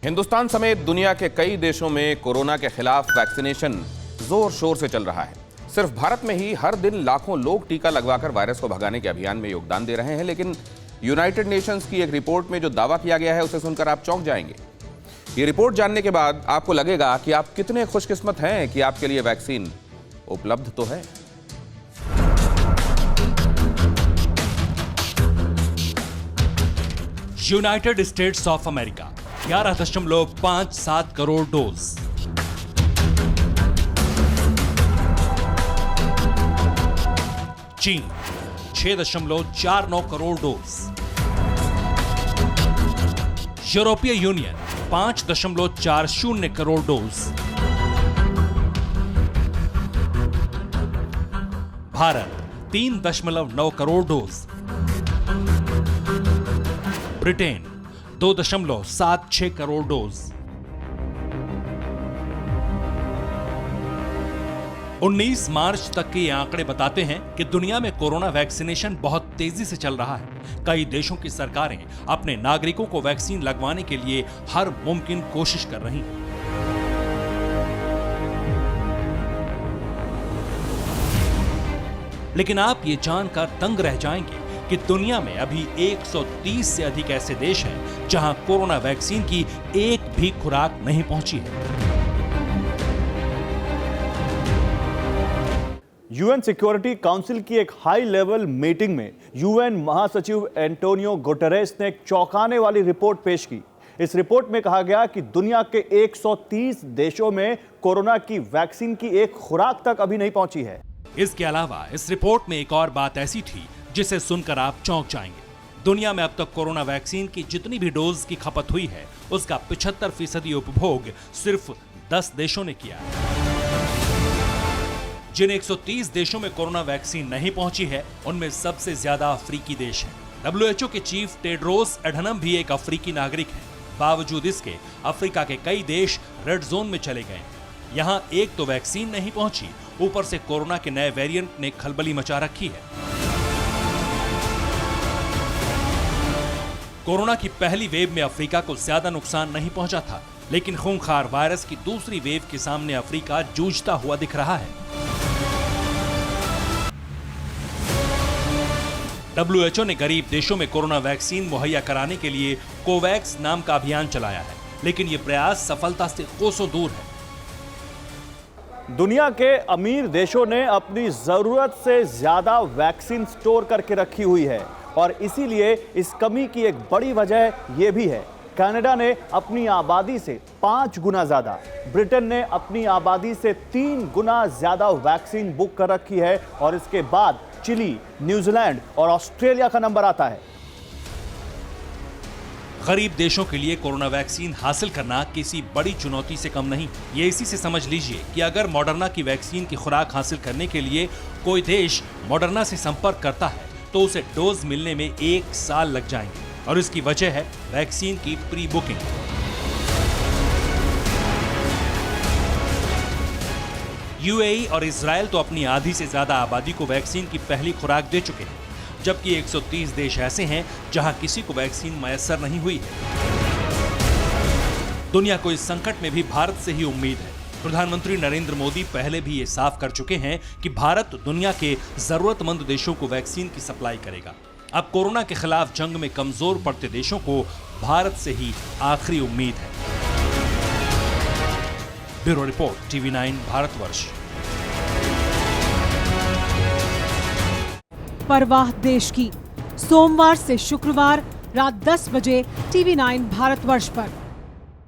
हिंदुस्तान समेत दुनिया के कई देशों में कोरोना के खिलाफ वैक्सीनेशन जोर शोर से चल रहा है। सिर्फ भारत में ही हर दिन लाखों लोग टीका लगवाकर वायरस को भगाने के अभियान में योगदान दे रहे हैं, लेकिन यूनाइटेड नेशंस की एक रिपोर्ट में जो दावा किया गया है उसे सुनकर आप चौंक जाएंगे। ये रिपोर्ट जानने के बाद आपको लगेगा कि आप कितने खुशकिस्मत हैं कि आपके लिए वैक्सीन उपलब्ध तो है। United states of America 11.57 crore dose, चीन 6.49 करोड़ डोज, यूरोपीय union 5.40 crore dose, Bharat 3.9 crore dose, Britain 2.76 crore dose. 19 मार्च तक के ये आंकड़े बताते हैं कि दुनिया में कोरोना वैक्सीनेशन बहुत तेजी से चल रहा है। कई देशों की सरकारें अपने नागरिकों को वैक्सीन लगवाने के लिए हर मुमकिन कोशिश कर रही हैं। लेकिन आप ये जानकर दंग रह जाएंगे कि दुनिया में अभी 130 से अधिक ऐसे देश हैं जहां कोरोना वैक्सीन की एक भी खुराक नहीं पहुंची है। यूएन सिक्योरिटी काउंसिल की एक हाई लेवल मीटिंग में यूएन महासचिव एंटोनियो गुटेरेस ने एक चौंकाने वाली रिपोर्ट पेश की। इस रिपोर्ट में कहा गया कि दुनिया के 130 देशों में कोरोना की वैक्सीन की एक खुराक तक अभी नहीं पहुंची है। इसके अलावा इस रिपोर्ट में एक और बात ऐसी थी जिसे सुनकर आप चौंक जाएंगे। दुनिया में अब तक कोरोना वैक्सीन की जितनी भी डोज की खपत हुई है उसका 75% उपभोग सिर्फ 10 देशों ने किया है। जिन 130 देशों में कोरोना वैक्सीन नहीं पहुंची है उनमें सबसे ज्यादा अफ्रीकी देश हैं। WHO के चीफ टेड्रोस एडहनम भी एक अफ्रीकी नागरिक हैं। बावजूद इसके अफ्रीका के कई देश रेड जोन में चले गए। यहां एक तो वैक्सीन नहीं पहुंची, ऊपर से कोरोना के नए वेरिएंट ने खलबली मचा रखी है। कोरोना की पहली वेव में अफ्रीका को ज्यादा नुकसान नहीं पहुंचा था, लेकिन खूंखार वायरस की दूसरी वेव के सामने अफ्रीका जूझता हुआ दिख रहा है। WHO ने गरीब देशों में कोरोना वैक्सीन मुहैया कराने के लिए कोवैक्स नाम का अभियान चलाया है, लेकिन यह प्रयास सफलता से कोसों दूर है। दुनिया के अमीर देशों ने अपनी जरूरत से ज्यादा वैक्सीन स्टोर करके रखी हुई है और इसीलिए इस कमी की एक बड़ी वजह यह भी है। कनाडा ने अपनी आबादी से 5 गुना ज्यादा, ब्रिटेन ने अपनी आबादी से 3 गुना ज्यादा वैक्सीन बुक कर रखी है और इसके बाद चिली, न्यूजीलैंड और ऑस्ट्रेलिया का नंबर आता है। गरीब देशों के लिए कोरोना वैक्सीन हासिल करना किसी बड़ी चुनौती से कम नहीं। ये इसी से समझ लीजिए कि अगर मॉडर्ना की वैक्सीन की खुराक हासिल करने के लिए कोई देश मॉडर्ना से संपर्क करता है तो उसे डोज मिलने में 1 साल लग जाएंगे और इसकी वजह है वैक्सीन की प्री बुकिंग। यूएई और इजराइल तो अपनी आधी से ज्यादा आबादी को वैक्सीन की पहली खुराक दे चुके हैं, जबकि 130 देश ऐसे हैं जहां किसी को वैक्सीन मयस्सर नहीं हुई है। दुनिया को इस संकट में भी भारत से ही उम्मीद है। प्रधानमंत्री नरेंद्र मोदी पहले भी ये साफ कर चुके हैं कि भारत दुनिया के जरूरतमंद देशों को वैक्सीन की सप्लाई करेगा। अब कोरोना के खिलाफ जंग में कमजोर पड़ते देशों को भारत से ही आखिरी उम्मीद है। Bureau report, TV9 Bharatvarsh. परवाह देश की, सोमवार से शुक्रवार रात 10 बजे TV9 भारतवर्ष पर।